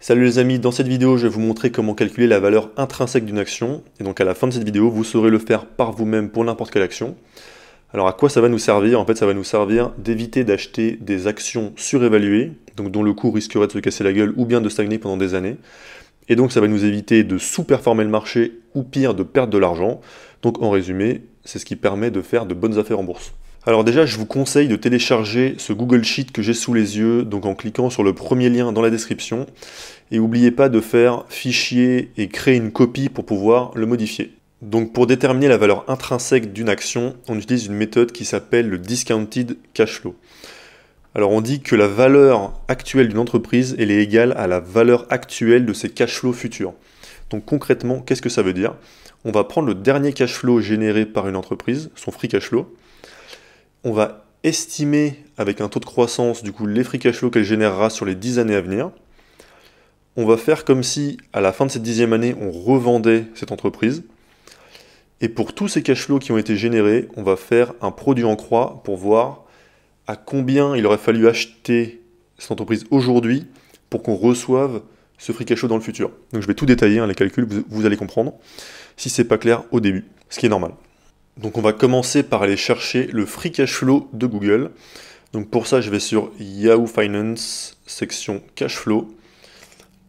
Salut les amis, dans cette vidéo je vais vous montrer comment calculer la valeur intrinsèque d'une action, et donc à la fin de cette vidéo vous saurez le faire par vous-même pour n'importe quelle action. Alors à quoi ça va nous servir? En fait ça va nous servir d'éviter d'acheter des actions surévaluées, donc dont le cours risquerait de se casser la gueule ou bien de stagner pendant des années, et donc ça va nous éviter de sous-performer le marché ou pire de perdre de l'argent. Donc en résumé, c'est ce qui permet de faire de bonnes affaires en bourse. Alors déjà, je vous conseille de télécharger ce Google Sheet que j'ai sous les yeux, donc en cliquant sur le premier lien dans la description. Et n'oubliez pas de faire fichier et créer une copie pour pouvoir le modifier. Donc pour déterminer la valeur intrinsèque d'une action, on utilise une méthode qui s'appelle le discounted cash flow. Alors on dit que la valeur actuelle d'une entreprise elle est égale à la valeur actuelle de ses cash flows futurs. Donc concrètement, qu'est-ce que ça veut dire? On va prendre le dernier cash flow généré par une entreprise, son free cash flow. On va estimer avec un taux de croissance du coup les free cash flow qu'elle générera sur les 10 années à venir. On va faire comme si à la fin de cette 10e année on revendait cette entreprise. Et pour tous ces cash flows qui ont été générés, on va faire un produit en croix pour voir à combien il aurait fallu acheter cette entreprise aujourd'hui pour qu'on reçoive ce free cash flow dans le futur. Donc je vais tout détailler, les calculs, vous allez comprendre, si c'est pas clair au début, ce qui est normal. Donc on va commencer par aller chercher le free cash flow de Google. Donc pour ça je vais sur Yahoo Finance, section cash flow,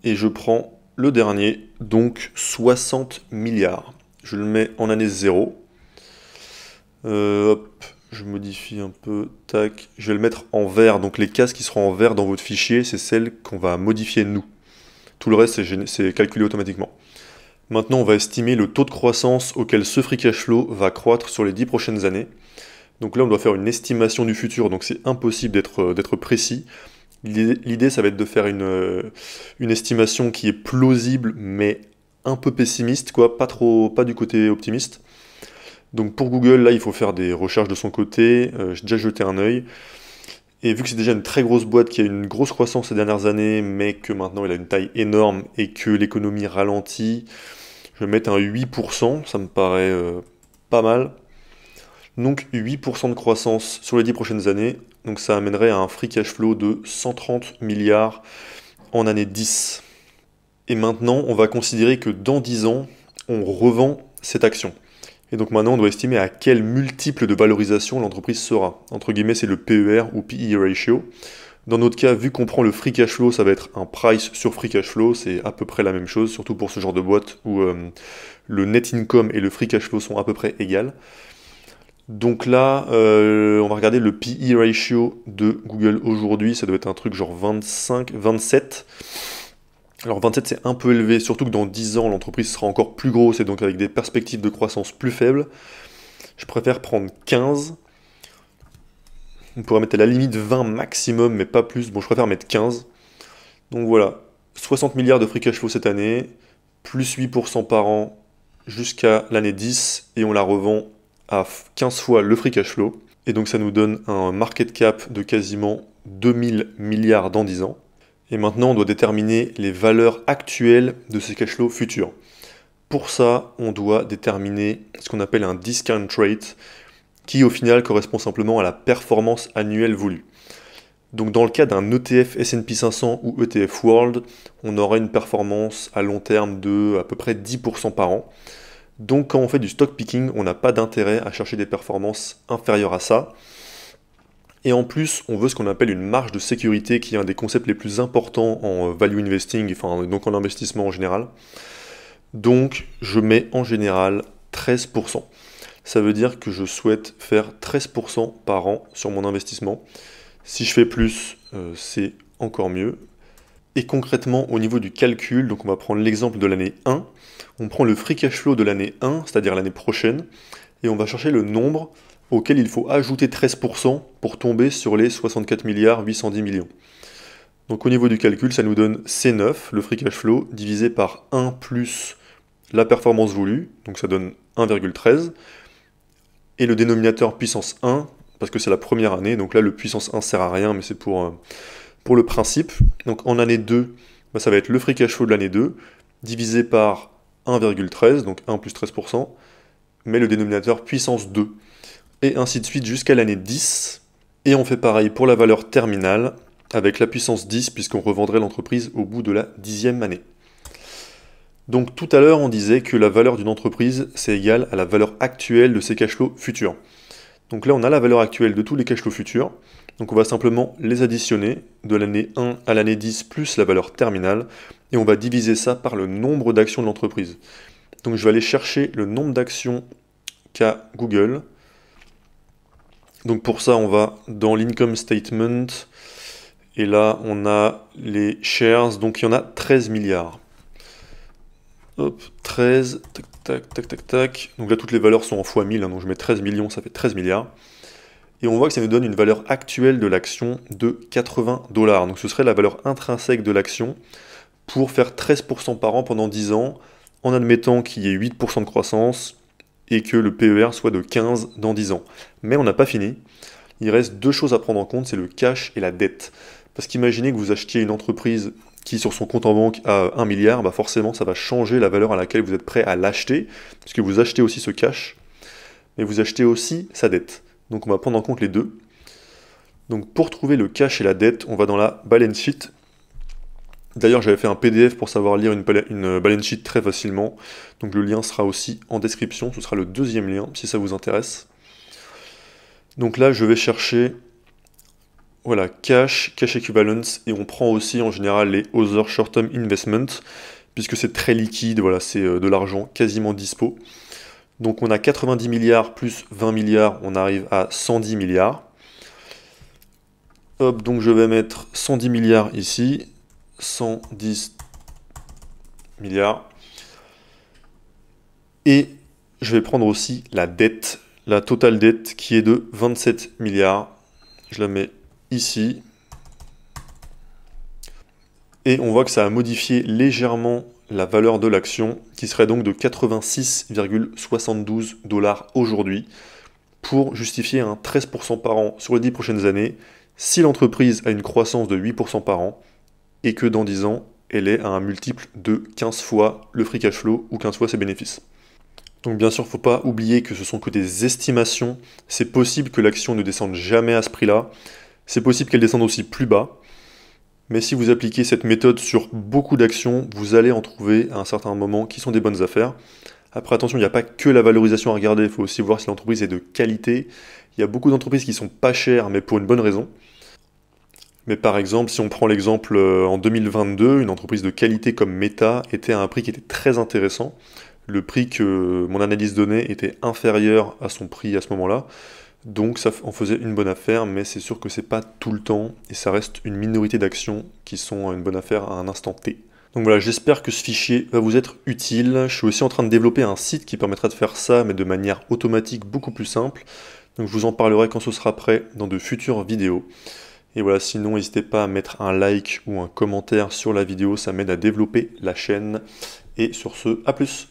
et je prends le dernier, donc 60 milliards. Je le mets en année 0. Hop, je modifie un peu, tac. Je vais le mettre en vert, donc les cases qui seront en vert dans votre fichier, c'est celles qu'on va modifier nous. Tout le reste c'est calculé automatiquement. Maintenant, on va estimer le taux de croissance auquel ce free cash flow va croître sur les 10 prochaines années. Donc là, on doit faire une estimation du futur, donc c'est impossible d'être précis. L'idée, ça va être de faire une estimation qui est plausible, mais un peu pessimiste, quoi, pas du côté optimiste. Donc pour Google, là, il faut faire des recherches de son côté. J'ai déjà jeté un œil. Et vu que c'est déjà une très grosse boîte qui a une grosse croissance ces dernières années, mais que maintenant elle a une taille énorme et que l'économie ralentit, je vais mettre un 8%, ça me paraît pas mal. Donc 8% de croissance sur les 10 prochaines années, donc ça amènerait à un free cash flow de 130 milliards en année 10. Et maintenant, on va considérer que dans 10 ans, on revend cette action. Et donc maintenant, on doit estimer à quel multiple de valorisation l'entreprise sera. Entre guillemets, c'est le PER ou PE ratio. Dans notre cas, vu qu'on prend le free cash flow, ça va être un price sur free cash flow, c'est à peu près la même chose, surtout pour ce genre de boîte où le net income et le free cash flow sont à peu près égales. Donc là, on va regarder le PE ratio de Google aujourd'hui, ça doit être un truc genre 25, 27. Alors 27 c'est un peu élevé, surtout que dans 10 ans l'entreprise sera encore plus grosse et donc avec des perspectives de croissance plus faibles. Je préfère prendre 15. On pourrait mettre à la limite 20 maximum, mais pas plus. Bon, je préfère mettre 15. Donc voilà, 60 milliards de free cash flow cette année, plus 8% par an jusqu'à l'année 10, et on la revend à 15 fois le free cash flow. Et donc ça nous donne un market cap de quasiment 2000 milliards dans 10 ans. Et maintenant, on doit déterminer les valeurs actuelles de ces cash flows futurs. Pour ça, on doit déterminer ce qu'on appelle un discount rate, qui au final correspond simplement à la performance annuelle voulue. Donc dans le cas d'un ETF S&P 500 ou ETF World, on aura une performance à long terme de à peu près 10% par an. Donc quand on fait du stock picking, on n'a pas d'intérêt à chercher des performances inférieures à ça. Et en plus, on veut ce qu'on appelle une marge de sécurité, qui est un des concepts les plus importants en value investing, enfin donc en investissement en général. Donc je mets en général 13%. Ça veut dire que je souhaite faire 13% par an sur mon investissement. Si je fais plus, c'est encore mieux. Et concrètement, au niveau du calcul, donc on va prendre l'exemple de l'année 1. On prend le free cash flow de l'année 1, c'est-à-dire l'année prochaine, et on va chercher le nombre auquel il faut ajouter 13% pour tomber sur les 64 milliards 810 millions. Donc au niveau du calcul, ça nous donne C9, le free cash flow, divisé par 1 plus la performance voulue, donc ça donne 1,13, et le dénominateur puissance 1, parce que c'est la première année, donc là le puissance 1 sert à rien, mais c'est pour le principe. Donc en année 2, ça va être le free cash flow de l'année 2, divisé par 1,13, donc 1 plus 13%, mais le dénominateur puissance 2. Et ainsi de suite jusqu'à l'année 10. Et on fait pareil pour la valeur terminale, avec la puissance 10, puisqu'on revendrait l'entreprise au bout de la 10e année. Donc tout à l'heure, on disait que la valeur d'une entreprise, c'est égal à la valeur actuelle de ses cash flows futurs. Donc là, on a la valeur actuelle de tous les cash flows futurs. Donc on va simplement les additionner de l'année 1 à l'année 10 plus la valeur terminale, et on va diviser ça par le nombre d'actions de l'entreprise. Donc je vais aller chercher le nombre d'actions qu'a Google. Donc pour ça, on va dans l'income statement, et là, on a les shares, donc il y en a 13 milliards. Hop, 13, tac, tac, tac, tac, tac. Donc là, toutes les valeurs sont en fois 1000, hein, donc je mets 13 millions, ça fait 13 milliards. Et on voit que ça nous donne une valeur actuelle de l'action de 80 $. Donc ce serait la valeur intrinsèque de l'action pour faire 13% par an pendant 10 ans, en admettant qu'il y ait 8% de croissance et que le PER soit de 15 dans 10 ans. Mais on n'a pas fini. Il reste deux choses à prendre en compte, c'est le cash et la dette. Parce qu'imaginez que vous achetiez une entreprise qui sur son compte en banque a 1 milliard, bah forcément ça va changer la valeur à laquelle vous êtes prêt à l'acheter, puisque vous achetez aussi ce cash, mais vous achetez aussi sa dette. Donc on va prendre en compte les deux. Donc pour trouver le cash et la dette, on va dans la balance sheet. D'ailleurs j'avais fait un PDF pour savoir lire une balance sheet très facilement, donc le lien sera aussi en description, ce sera le deuxième lien si ça vous intéresse. Donc là je vais chercher... Voilà, cash equivalence, et on prend aussi en général les other short-term investments, puisque c'est très liquide, voilà, c'est de l'argent quasiment dispo. Donc on a 90 milliards plus 20 milliards, on arrive à 110 milliards. Hop, donc je vais mettre 110 milliards ici, 110 milliards. Et je vais prendre aussi la dette, la totale dette qui est de 27 milliards. Je la mets ici, et on voit que ça a modifié légèrement la valeur de l'action, qui serait donc de 86,72 $ aujourd'hui, pour justifier un 13% par an sur les 10 prochaines années, si l'entreprise a une croissance de 8% par an, et que dans 10 ans, elle est à un multiple de 15 fois le free cash flow, ou 15 fois ses bénéfices. Donc bien sûr, il ne faut pas oublier que ce sont que des estimations, c'est possible que l'action ne descende jamais à ce prix-là, c'est possible qu'elle descende aussi plus bas, mais si vous appliquez cette méthode sur beaucoup d'actions, vous allez en trouver à un certain moment qui sont des bonnes affaires. Après attention, il n'y a pas que la valorisation à regarder, il faut aussi voir si l'entreprise est de qualité. Il y a beaucoup d'entreprises qui sont pas chères, mais pour une bonne raison. Mais par exemple, si on prend l'exemple en 2022, une entreprise de qualité comme Meta était à un prix qui était très intéressant. Le prix que mon analyse donnait était inférieur à son prix à ce moment-là. Donc ça en faisait une bonne affaire, mais c'est sûr que c'est pas tout le temps, et ça reste une minorité d'actions qui sont une bonne affaire à un instant T. Donc voilà, j'espère que ce fichier va vous être utile. Je suis aussi en train de développer un site qui permettra de faire ça, mais de manière automatique beaucoup plus simple. Donc je vous en parlerai quand ce sera prêt dans de futures vidéos. Et voilà, sinon n'hésitez pas à mettre un like ou un commentaire sur la vidéo, ça m'aide à développer la chaîne. Et sur ce, à plus!